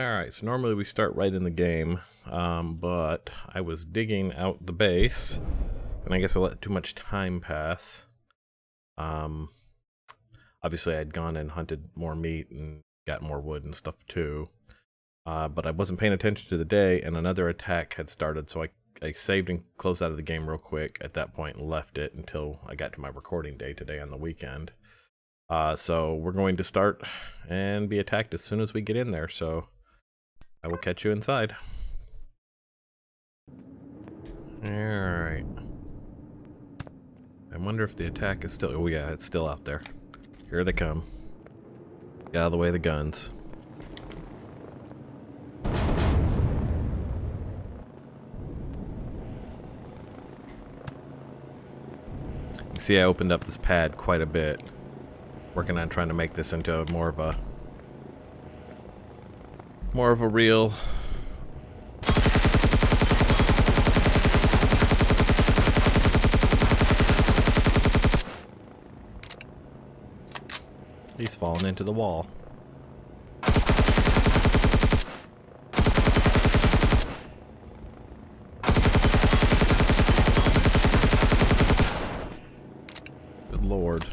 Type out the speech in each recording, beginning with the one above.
Alright, so normally we start right in the game, but I was digging out the base, and I guess I let too much time pass. Obviously I'd gone and hunted more meat and got more wood and stuff too, but I wasn't paying attention to the day, and another attack had started, so I saved and closed out of the game real quick at that point and left it until I got to my recording day today on the weekend. So we're going to start and be attacked as soon as we get in there, so I will catch you inside. Alright. I wonder if the attack is still... Oh yeah, it's still out there. Here they come. Get out of the way of the guns. You see I opened up this pad quite a bit. Working on trying to make this into more of a real He's fallen into the wall. Good lord.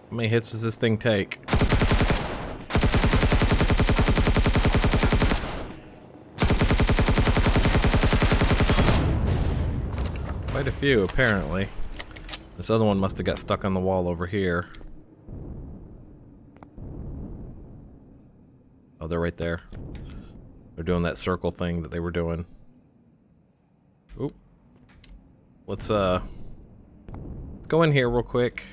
How many hits does this thing take? Quite a few, apparently. This other one must have got stuck on the wall over here. Oh, they're right there. They're doing that circle thing that they were doing. Oop. Let's go in here real quick.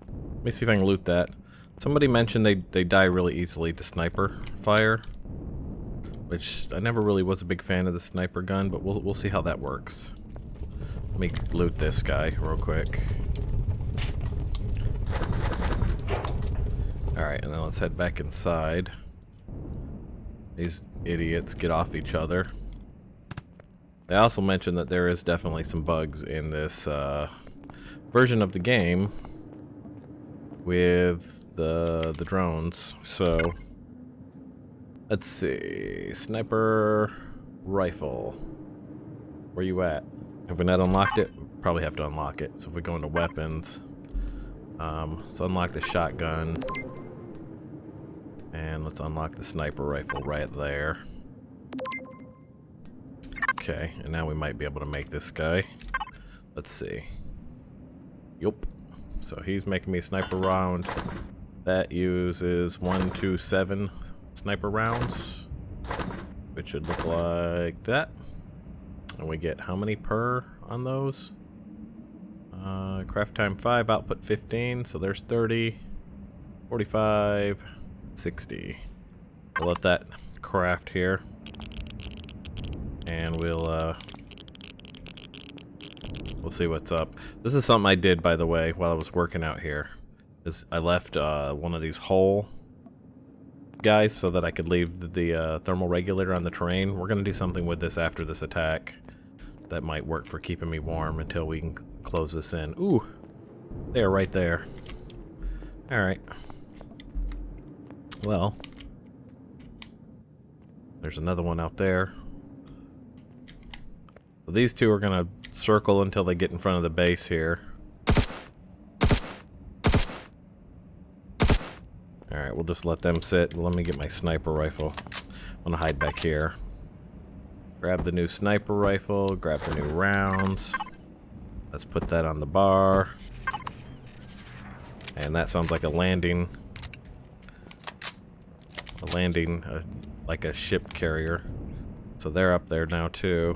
Let me see if I can loot that. Somebody mentioned they die really easily to sniper fire, which I never really was a big fan of the sniper gun, but we'll see how that works. Let me loot this guy real quick. Alright, and then let's head back inside. These idiots get off each other. They also mentioned that there is definitely some bugs in this version of the game with the drones. So, let's see. Sniper rifle. Where you at? Have we not unlocked it? Probably have to unlock it. So if we go into weapons, let's unlock the shotgun. And let's unlock the sniper rifle right there. Okay, and now we might be able to make this guy. Let's see. Yup. So he's making me a sniper round. That uses 127 sniper rounds, which should look like that. And we get how many per on those? Craft time 5, output 15, so there's 30, 45, 60. We'll let that craft here. And we'll see what's up. This is something I did, by the way, while I was working out here. Is I left one of these hull guys so that I could leave the thermal regulator on the terrain. We're gonna do something with this after this attack that might work for keeping me warm until we can close this in. Ooh, they're right there. Alright. Well, there's another one out there. So these two are gonna circle until they get in front of the base here. Alright, we'll just let them sit. Let me get my sniper rifle. I'm gonna hide back here. Grab the new sniper rifle, grab the new rounds. Let's put that on the bar. And that sounds like a landing. Like a ship carrier. So they're up there now too.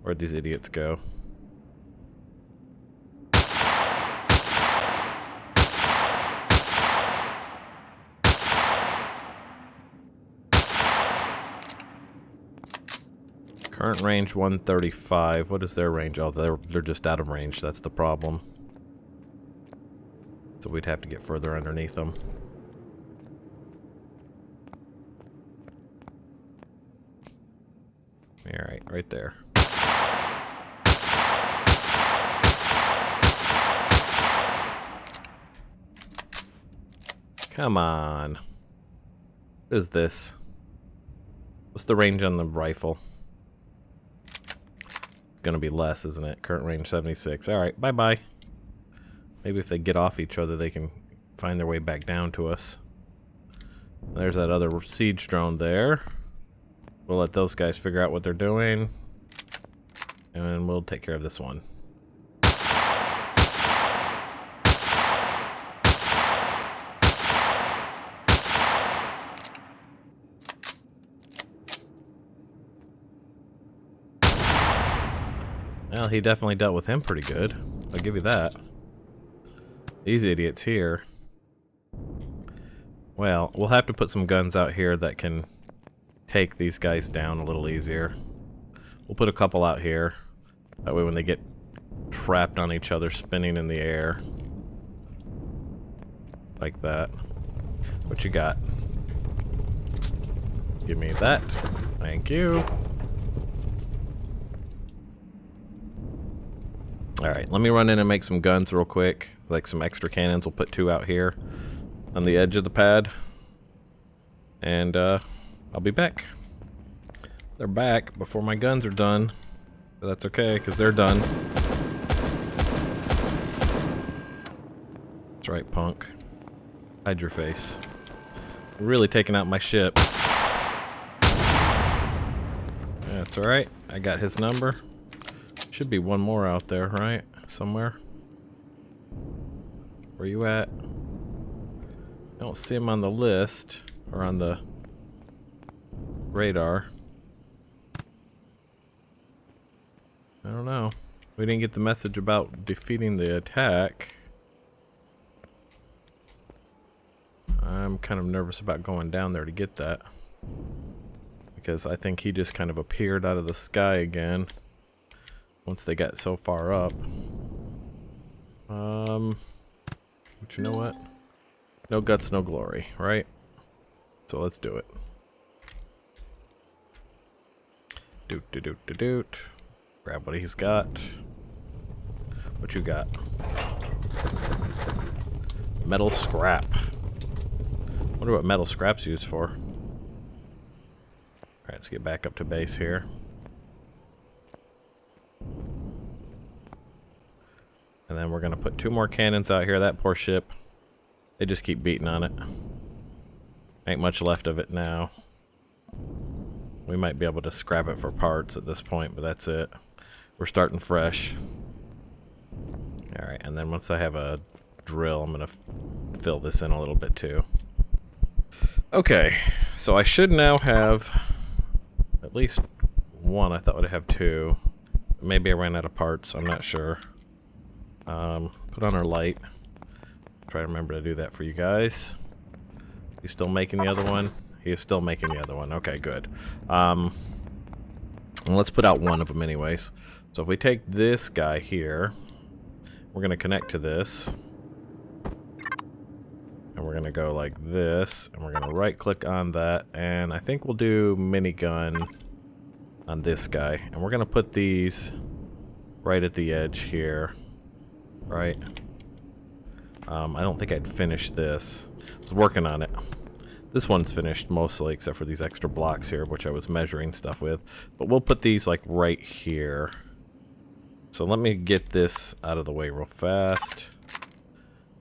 Where'd these idiots go? Current range 135. What is their range? Oh, they're just out of range. That's the problem. So we'd have to get further underneath them. Alright, right there. Come on. What is this? What's the range on the rifle? It's gonna be less, isn't it? Current range 76. Alright, bye-bye. Maybe if they get off each other, they can find their way back down to us. There's that other siege drone there. We'll let those guys figure out what they're doing. And we'll take care of this one. Well, he definitely dealt with him pretty good. I'll give you that. These idiots here. Well, we'll have to put some guns out here that can take these guys down a little easier. We'll put a couple out here. That way when they get trapped on each other, spinning in the air. Like that. What you got? Give me that. Thank you. Alright, let me run in and make some guns real quick. Like some extra cannons. We'll put 2 out here on the edge of the pad. And I'll be back. They're back before my guns are done. But that's okay, because they're done. That's right, punk. Hide your face. You're really taking out my ship. That's alright. I got his number. Should be one more out there, right? Somewhere. Where you at? I don't see him on the list. Or on the radar. I don't know. We didn't get the message about defeating the attack. I'm kind of nervous about going down there to get that. Because I think he just kind of appeared out of the sky again. Once they got so far up. But you know what? No guts, no glory, right? So let's do it. Doot doot doot doot doot. Grab what he's got. What you got? Metal scrap. Wonder what metal scrap's used for. Alright, let's get back up to base here. And then we're gonna put 2 more cannons out here. That poor ship. They just keep beating on it. Ain't much left of it now. We might be able to scrap it for parts at this point, but that's it. We're starting fresh. Alright, and then once I have a drill, I'm gonna fill this in a little bit too. Okay, so I should now have at least 1. I thought I'd have 2. Maybe I ran out of parts, I'm not sure. Put on our light. Try to remember to do that for you guys. You still making the other one? He is still making the other one. Okay, good. Well, let's put out 1 of them anyways. So if we take this guy here, we're going to connect to this. And we're going to go like this. And we're going to right click on that. And I think we'll do minigun on this guy. And we're going to put these right at the edge here. Right? I don't think I'd finish this. I was working on it. This one's finished mostly, except for these extra blocks here, which I was measuring stuff with. But we'll put these like right here. So let me get this out of the way real fast.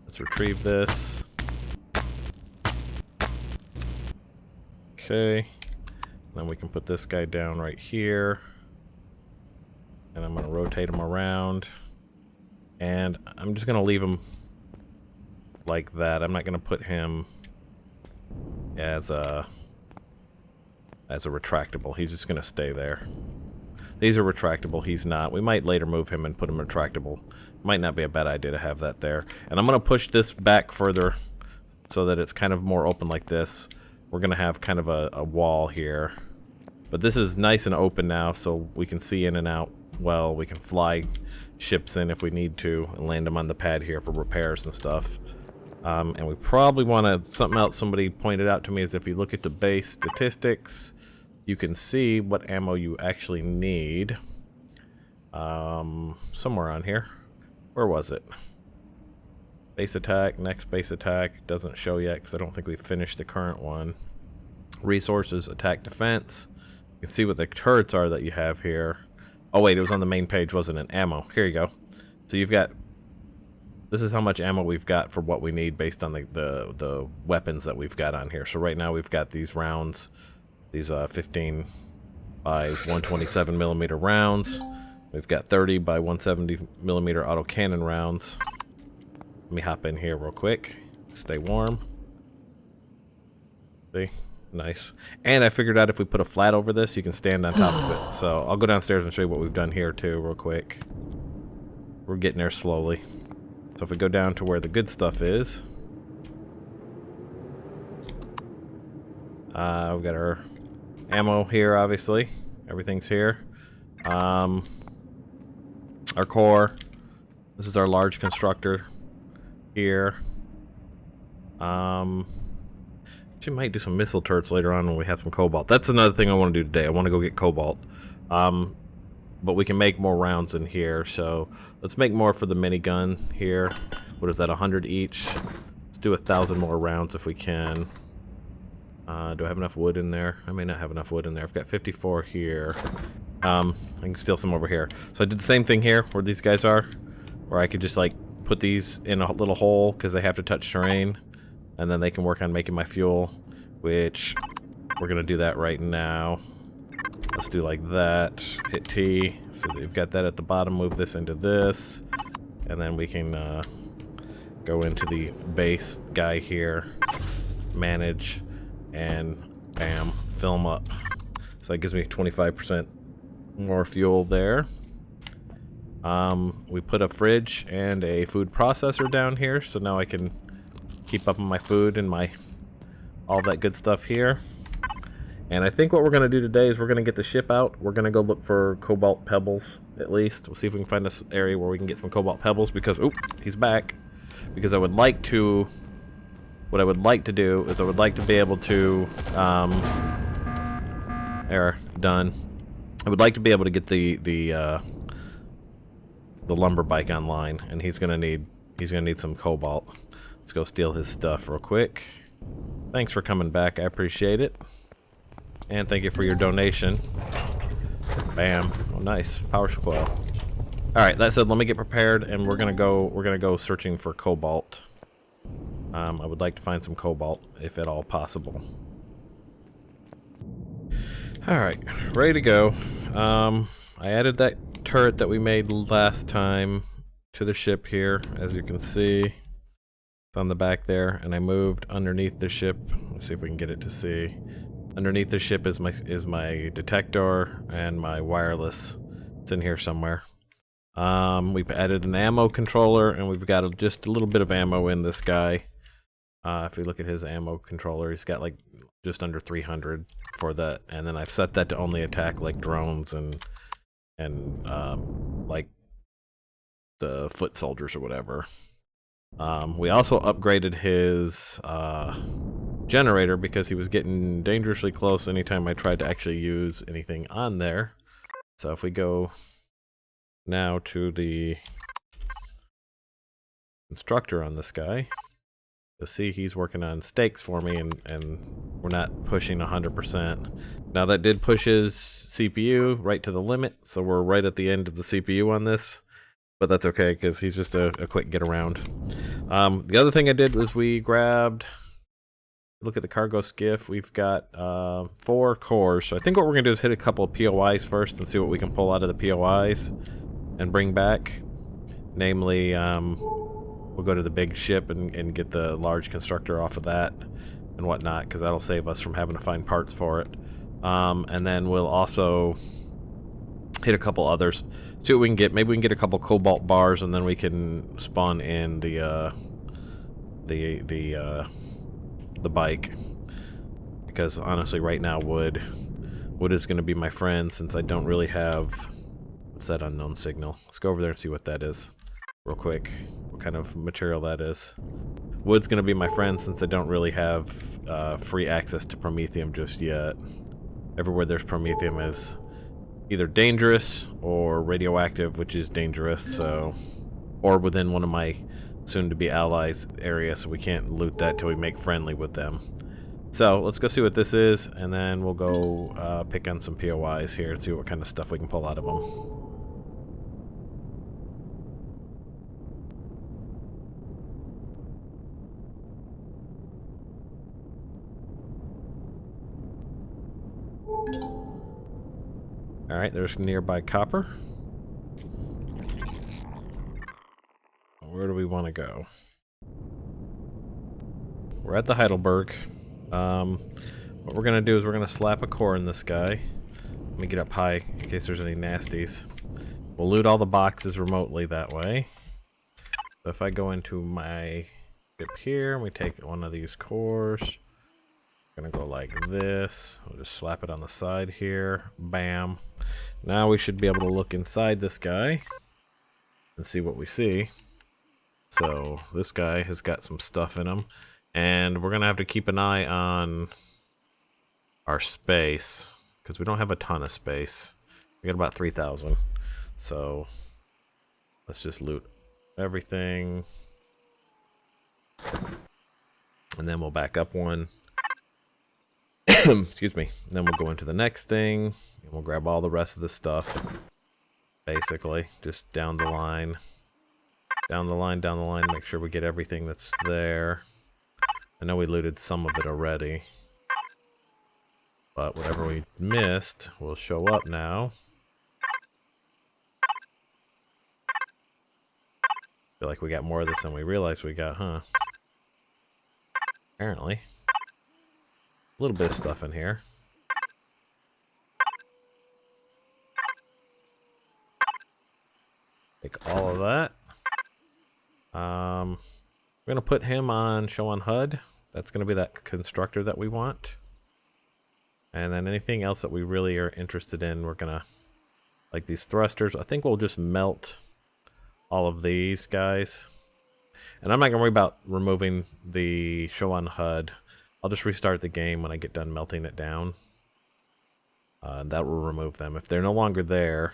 Let's retrieve this. Okay. Then we can put this guy down right here. And I'm going to rotate him around. And I'm just going to leave him like that. I'm not going to put him as a retractable. He's just going to stay there. These are retractable. He's not. We might later move him and put him retractable. Might not be a bad idea to have that there. And I'm going to push this back further so that it's kind of more open like this. We're going to have kind of a wall here. But this is nice and open now, so we can see in and out well. We can fly ships in if we need to and land them on the pad here for repairs and stuff. And we probably want to, something else somebody pointed out to me is if you look at the base statistics, you can see what ammo you actually need. Somewhere on here. Where was it? Base attack, next base attack. Doesn't show yet because I don't think we finished the current one. Resources, attack, defense. You can see what the turrets are that you have here. Oh wait, it was on the main page, wasn't it? Ammo. Here you go. So you've got... This is how much ammo we've got for what we need based on the weapons that we've got on here. So right now we've got these rounds, these 15 by 127 millimeter rounds. We've got 30 by 170 millimeter autocannon rounds. Let me hop in here real quick. Stay warm. See? Nice. And I figured out if we put a flat over this, you can stand on top of it. So I'll go downstairs and show you what we've done here too real quick. We're getting there slowly. So if we go down to where the good stuff is, we've got our ammo here, obviously. Everything's here. Our core. This is our large constructor here. She might do some missile turrets later on when we have some cobalt. That's another thing I want to do today. I want to go get cobalt. But we can make more rounds in here, so let's make more for the minigun here. What is that, 100 each? Let's do 1,000 more rounds if we can. Do I have enough wood in there? I may not have enough wood in there. I've got 54 here. I can steal some over here. So I did the same thing here where these guys are, where I could just like put these in a little hole because they have to touch terrain, and then they can work on making my fuel, which we're gonna do that right now. Let's do like that. Hit T. So we've got that at the bottom. Move this into this. And then we can go into the base guy here. Manage. And bam. Fill them up. So that gives me 25% more fuel there. We put a fridge and a food processor down here. So now I can keep up on my food and my all that good stuff here. And I think what we're going to do today is we're going to get the ship out. We're going to go look for cobalt pebbles, at least. We'll see if we can find this area where we can get some cobalt pebbles because... Oop, he's back. Because I would like to... What I would like to do is I would like to be able to... Error. Done. I would like to be able to get the lumber bike online. And he's going to need some cobalt. Let's go steal his stuff real quick. Thanks for coming back. I appreciate it. And thank you for your donation. Bam. Oh, nice. Power coil. Alright, that said, let me get prepared and we're gonna go searching for cobalt. I would like to find some cobalt, if at all possible. Alright, ready to go. I added that turret that we made last time to the ship here, as you can see. It's on the back there, and I moved underneath the ship. Let's see if we can get it to see. Underneath the ship is my detector and my wireless. It's in here somewhere. We've added an ammo controller, and we've got just a little bit of ammo in this guy. If you look at his ammo controller, he's got like just under 300 for that, and then I've set that to only attack like drones and like the foot soldiers or whatever. We also upgraded his generator because he was getting dangerously close anytime I tried to actually use anything on there. So if we go now to the instructor on this guy, you'll see he's working on stakes for me, and we're not pushing 100%. Now that did push his CPU right to the limit, so we're right at the end of the CPU on this. But that's okay, because he's just a quick get around. The other thing I did was we grabbed... Look at the cargo skiff. We've got 4 cores. So I think what we're going to do is hit a couple of POIs first and see what we can pull out of the POIs and bring back. Namely, we'll go to the big ship and get the large constructor off of that and whatnot, because that'll save us from having to find parts for it. And then we'll also hit a couple others. See what we can get. Maybe we can get a couple cobalt bars, and then we can spawn in the bike, because honestly right now wood is going to be my friend, since I don't really have... What's that unknown signal? Let's go over there and see what that is real quick, what kind of material that is. Wood's going to be my friend since I don't really have free access to promethium just yet. Everywhere there's promethium is either dangerous or radioactive, which is dangerous, so... or within one of my soon-to-be allies area, so we can't loot that till we make friendly with them. So let's go see what this is, and then we'll go pick on some POIs here and see what kind of stuff we can pull out of them. Alright, there's nearby copper. Where do we want to go? We're at the Heidelberg. What we're going to do is we're going to slap a core in this guy. Let me get up high in case there's any nasties. We'll loot all the boxes remotely that way. So if I go into my ship here and we take one of these cores, gonna go like this. We'll just slap it on the side here. Bam. Now we should be able to look inside this guy and see what we see. So this guy has got some stuff in him, and we're gonna have to keep an eye on our space because we don't have a ton of space. We got about 3,000. So let's just loot everything, and then we'll back up one. Excuse me. Then we'll go into the next thing, and we'll grab all the rest of the stuff. Basically, just down the line. Down the line, down the line, make sure we get everything that's there. I know we looted some of it already, but whatever we missed will show up now. Feel like we got more of this than we realized we got, huh? Apparently. A little bit of stuff in here. Take all of that. We're gonna put him on show on HUD. That's gonna be that constructor that we want. And then anything else that we really are interested in, we're gonna, like these thrusters, I think we'll just melt all of these guys. And I'm not gonna worry about removing the show on HUD. I'll just restart the game when I get done melting it down. That will remove them. If they're no longer there,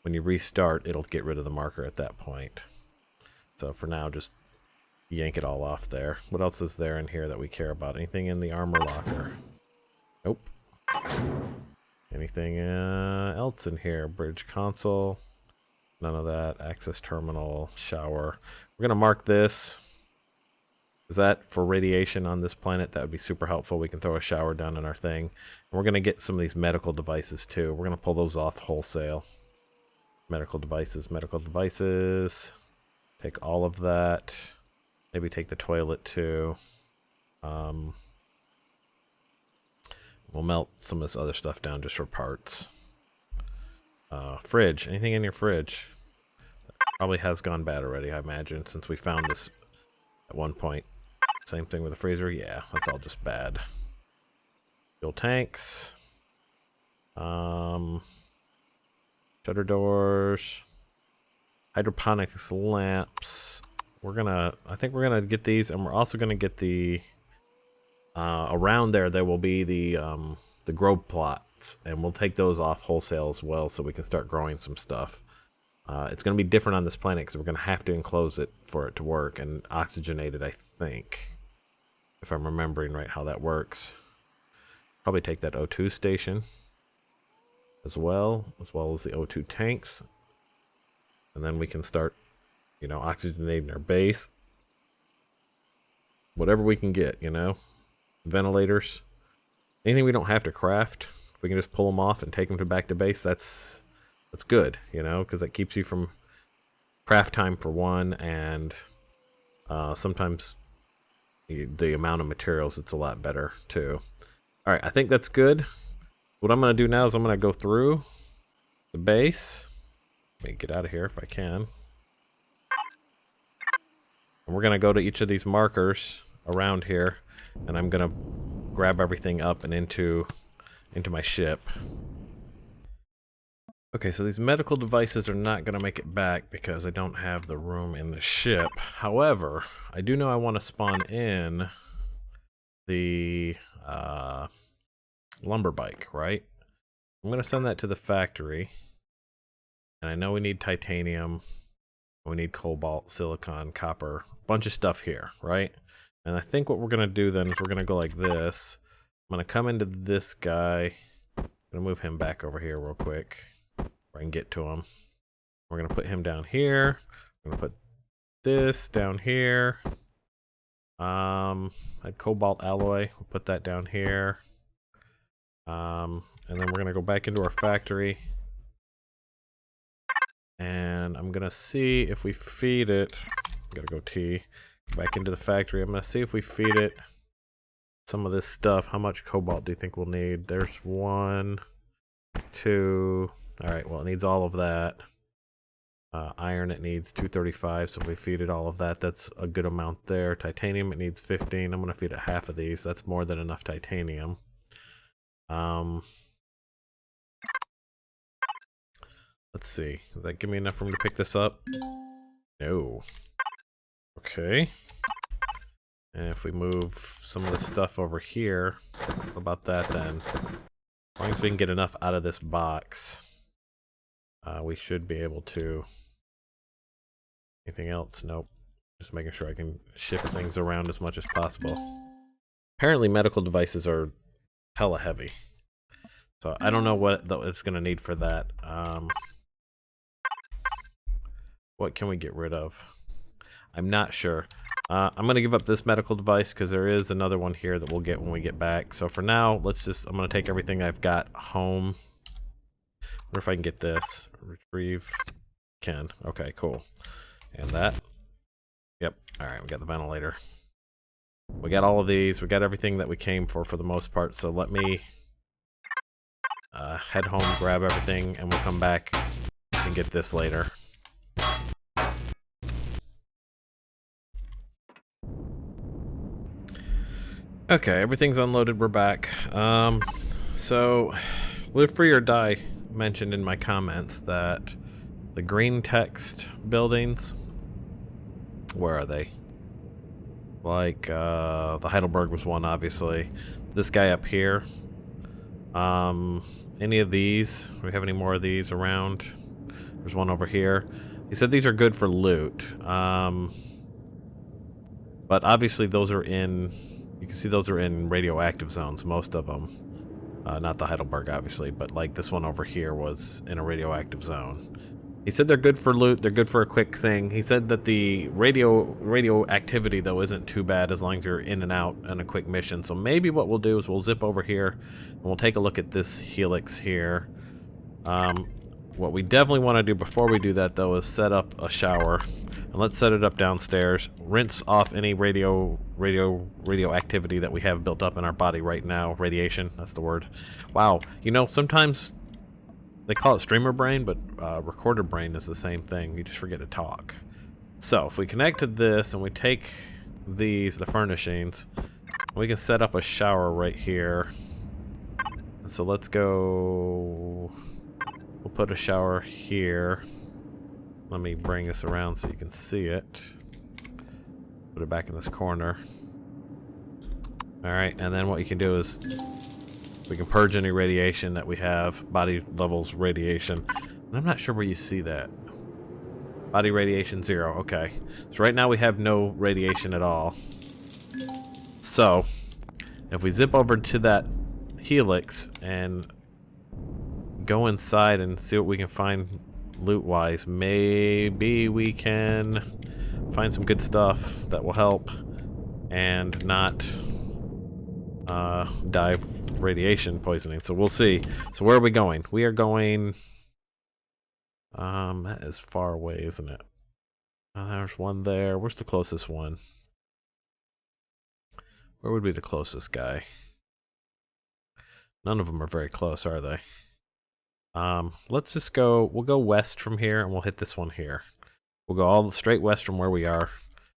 when you restart, it'll get rid of the marker at that point. So for now, just yank it all off there. What else is there in here that we care about? Anything in the armor locker? Nope. Anything else in here? Bridge console? None of that. Access terminal, shower. We're gonna mark this. Is that for radiation on this planet? That would be super helpful. We can throw a shower down in our thing. And we're gonna get some of these medical devices too. We're gonna pull those off wholesale. Medical devices, medical devices. Take all of that. Maybe take the toilet too. We'll melt some of this other stuff down just for parts. Fridge. Anything in your fridge? Probably has gone bad already, I imagine, since we found this at one point. Same thing with the freezer. Yeah, that's all just bad. Fuel tanks. Shutter doors. Hydroponics lamps. I think we're gonna get these, and we're also gonna get the around there will be the grow plots, and we'll take those off wholesale as well so we can start growing some stuff. It's gonna be different on this planet because we're gonna have to enclose it for it to work and oxygenate it, I think. If I'm remembering right how that works. Probably take that O2 station as well as the O2 tanks. And then we can start, you know, oxygenating our base. Whatever we can get, you know. Ventilators. Anything we don't have to craft. If we can just pull them off and take them back to base, that's good, you know, because that keeps you from craft time for one, and sometimes the amount of materials, it's a lot better too. Alright, I think that's good. What I'm going to do now is I'm going to go through the base. Let me get out of here if I can. And we're going to go to each of these markers around here, and I'm going to grab everything up and into my ship. Okay, so these medical devices are not going to make it back because I don't have the room in the ship. However, I do know I want to spawn in the lumber bike, right? I'm going to send that to the factory. And I know we need titanium. We need cobalt, silicon, copper. A bunch of stuff here, right? And I think what we're going to do then is we're going to go like this. gonna come into this guy. I'm gonna move him back over here real quick, where I can get to him. We're gonna put him down here. I'm gonna put this down here. I'd cobalt alloy. We'll put that down here. And then we're gonna go back into our factory. And I'm gonna see if we feed it. Gotta go T. Back into the factory. I'm gonna see if we feed it some of this stuff. How much cobalt do you think we'll need? There's 1, 2. Alright, well, it needs all of that. Iron, it needs 235, so if we feed it all of that, that's a good amount there. Titanium, it needs 15. I'm gonna feed it half of these. That's more than enough titanium. Let's see. Does that give me enough room to pick this up? No. Okay. And if we move some of the stuff over here, what about that then? As long as we can get enough out of this box, we should be able to. Anything else? Nope. Just making sure I can shift things around as much as possible. Apparently medical devices are hella heavy. So I don't know what it's going to need for that. What can we get rid of? I'm not sure. I'm going to give up this medical device because there is another one here that we'll get when we get back. So for now, I'm going to take everything I've got home. Wonder if I can get this. Retrieve. Can. Okay, cool. And that. Yep. Alright, we got the ventilator. We got all of these. We got everything that we came for the most part. So let me head home, grab everything, and we'll come back and get this later. Okay, everything's unloaded. We're back. So Live Free or Die mentioned in my comments that the green text buildings, where are they? Like, the Heidelberg was one, obviously. This guy up here. Any of these? Do we have any more of these around? There's one over here. He said these are good for loot. But obviously those are in, you can see those are in radioactive zones, most of them. Not the Heidelberg, obviously, but like this one over here was in a radioactive zone. He said they're good for loot, they're good for a quick thing. He said that the radioactivity, though, isn't too bad as long as you're in and out on a quick mission. So maybe what we'll do is we'll zip over here, and we'll take a look at this helix here. What we definitely want to do before we do that, though, is set up a shower. And let's set it up downstairs. Rinse off any radioactivity that we have built up in our body right now. Radiation, that's the word. Wow, you know, sometimes they call it streamer brain, but recorder brain is the same thing. You just forget to talk. So if we connect to this and we take these, the furnishings, we can set up a shower right here. And so let's go. We'll put a shower here. Let me bring this around so you can see it. Put it back in this corner. Alright, and then what you can do is we can purge any radiation that we have. Body levels radiation. And I'm not sure where you see that. Body radiation 0. Okay. So right now we have no radiation at all. So if we zip over to that helix and go inside and see what we can find loot-wise, maybe we can find some good stuff that will help and not die of radiation poisoning. So we'll see. So where are we going? We are going... that is far away, isn't it? There's one there. Where's the closest one? Where would be the closest guy? None of them are very close, are they? Let's just go, we'll go west from here and we'll hit this one here. We'll go all straight west from where we are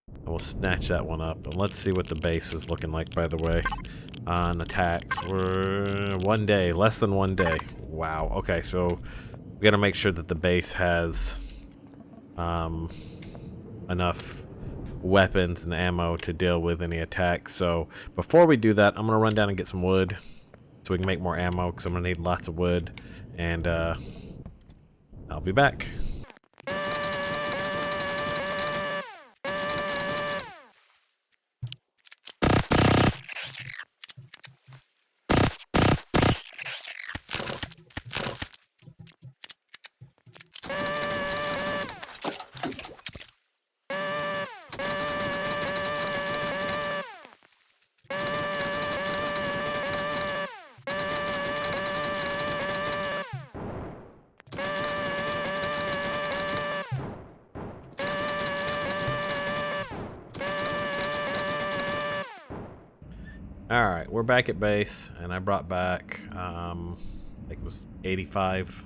and we'll snatch that one up. And let's see what the base is looking like, by the way, on attacks. We're 1 day, less than 1 day. Wow. Okay, so we gotta make sure that the base has enough weapons and ammo to deal with any attacks. So before we do that, I'm gonna run down and get some wood so we can make more ammo, because I'm gonna need lots of wood. And I'll be back. Alright, we're back at base, and I brought back, I think it was 85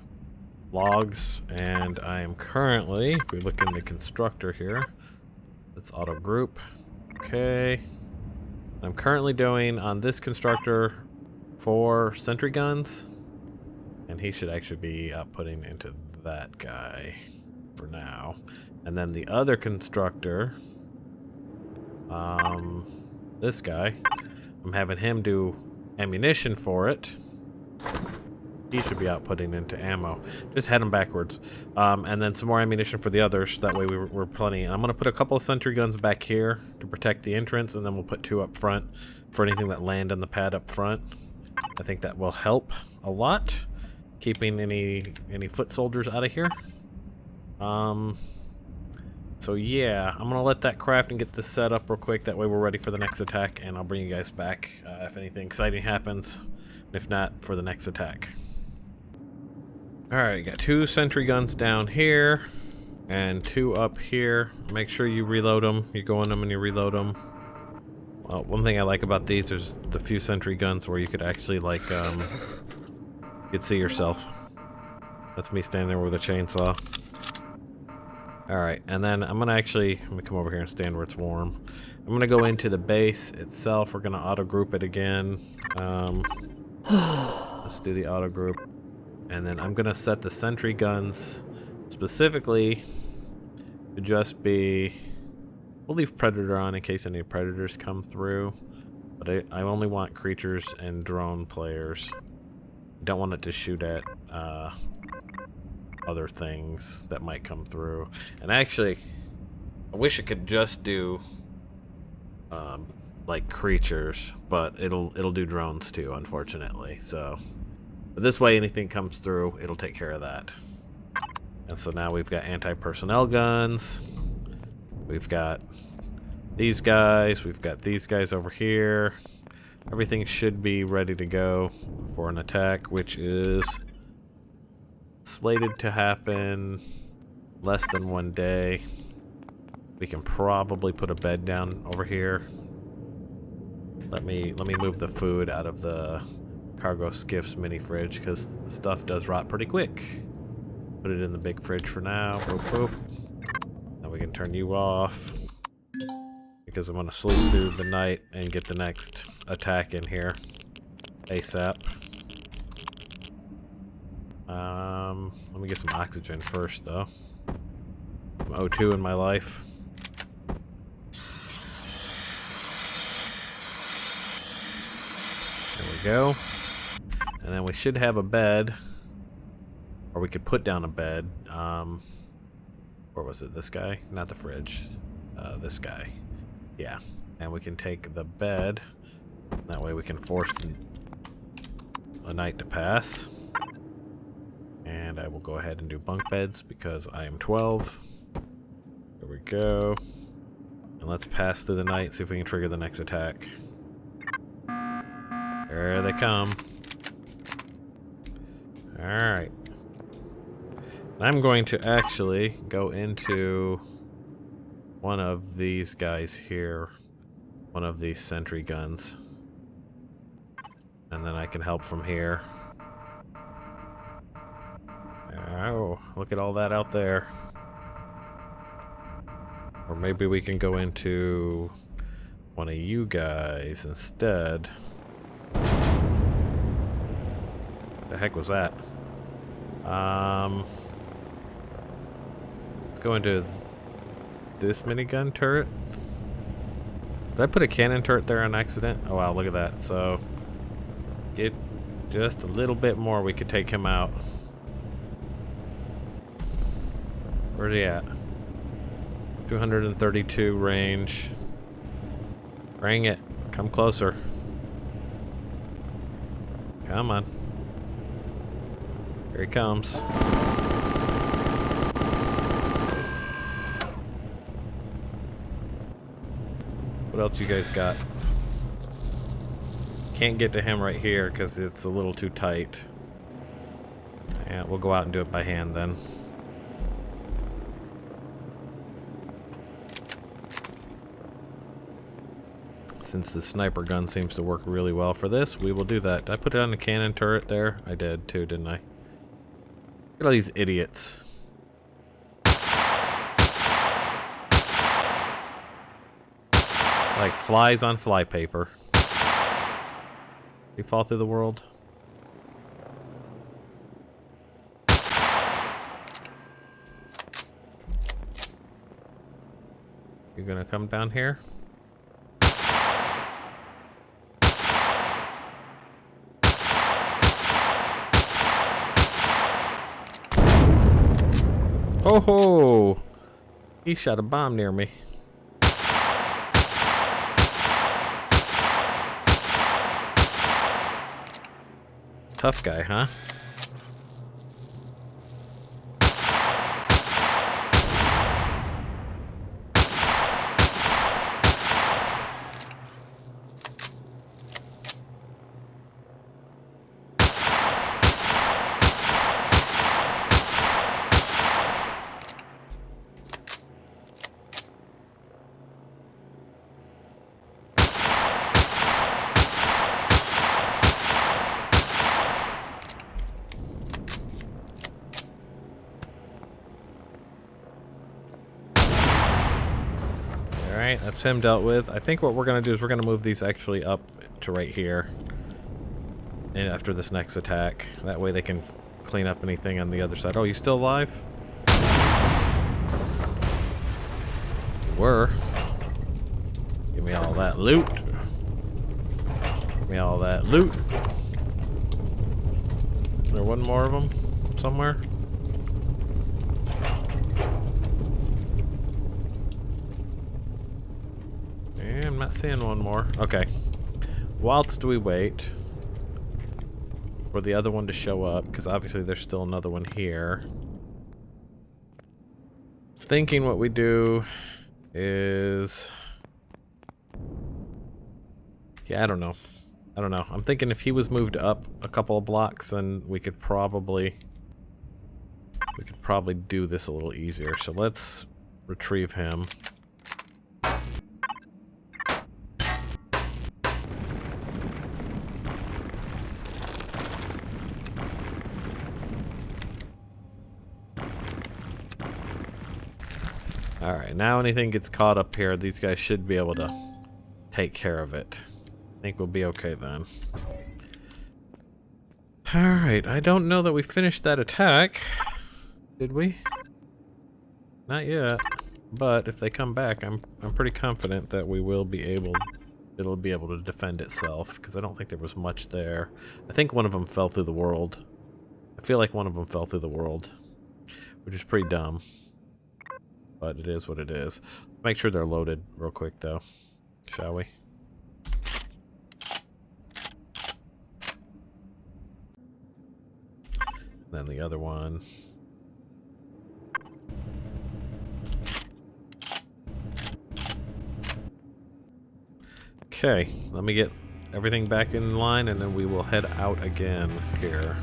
logs, and I am currently, if we look in the constructor here, let's auto group. Okay. I'm currently doing on this constructor 4 sentry guns, and he should actually be outputting into that guy for now. And then the other constructor, this guy, I'm having him do ammunition for it. He should be outputting into ammo. Just head them backwards. And then some more ammunition for the others. That way we're plenty. And I'm going to put a couple of sentry guns back here to protect the entrance, and then we'll put 2 up front for anything that land on the pad up front. I think that will help a lot, keeping any foot soldiers out of here. So yeah, I'm gonna let that craft and get this set up real quick. That way we're ready for the next attack, and I'll bring you guys back if anything exciting happens. If not, for the next attack. Alright, got 2 sentry guns down here, and 2 up here. Make sure you reload them. You go in them and you reload them. Well, one thing I like about these is the few sentry guns where you could actually, like, you could see yourself. That's me standing there with a chainsaw. Alright, and then I'm gonna actually, let me come over here and stand where it's warm. I'm gonna go into the base itself. We're gonna auto group it again. Let's do the auto group. And then I'm gonna set the sentry guns specifically to just be, we'll leave predator on in case any predators come through. But I only want creatures and drone players. I don't want it to shoot at other things that might come through. And actually, I wish it could just do like creatures, but it'll do drones too, unfortunately. So, but this way, anything comes through, it'll take care of that. And so now we've got anti-personnel guns. We've got these guys. We've got these guys over here. Everything should be ready to go for an attack, which is slated to happen less than 1 day. We can probably put a bed down over here. Let me move the food out of the cargo skiff's mini fridge, because stuff does rot pretty quick. Put it in the big fridge for now. Boop, boop. Now we can turn you off, because I'm gonna sleep through the night and get the next attack in here ASAP. Let me get some oxygen first, though. Some O2 in my life. There we go. And then we should have a bed, or we could put down a bed. Or was it this guy? Not the fridge. This guy. Yeah. And we can take the bed. That way we can force a night to pass. And I will go ahead and do bunk beds because I am 12. There we go. And let's pass through the night, see if we can trigger the next attack. There they come. Alright. I'm going to actually go into one of these guys here. One of these sentry guns. And then I can help from here. Oh, look at all that out there. Or maybe we can go into one of you guys instead. The heck was that? Let's go into this minigun turret. Did I put a cannon turret there on accident? Oh wow, look at that. So, get just a little bit more, we could take him out. Where's he at? 232 range. Bring it. Come closer. Come on. Here he comes. What else you guys got? Can't get to him right here because it's a little too tight. Yeah, we'll go out and do it by hand then. Since the sniper gun seems to work really well for this, we will do that. Did I put it on the cannon turret there? I did too, didn't I? Look at all these idiots. Like flies on flypaper. You fall through the world. You're gonna come down here? Oh ho! He shot a bomb near me. Tough guy, huh? Alright, that's him dealt with. I think what we're going to do is we're going to move these actually up to right here. And after this next attack. That way they can clean up anything on the other side. Oh, you still alive? You were. Give me all that loot. Give me all that loot. Is there one more of them somewhere? I'm not seeing one more. Okay. Whilst we wait for the other one to show up, because obviously there's still another one here. Thinking what we do is... Yeah, I don't know. I don't know. I'm thinking if he was moved up a couple of blocks, then we could probably do this a little easier. So let's retrieve him. Alright, now anything gets caught up here, these guys should be able to take care of it. I think we'll be okay then. Alright, I don't know that we finished that attack. Did we? Not yet. But if they come back, I'm pretty confident that we will be able... It'll be able to defend itself, because I don't think there was much there. I think one of them fell through the world. I feel like one of them fell through the world. Which is pretty dumb. But it is what it is. Make sure they're loaded real quick, though. Shall we? Then the other one. Okay, let me get everything back in line, and then we will head out again here.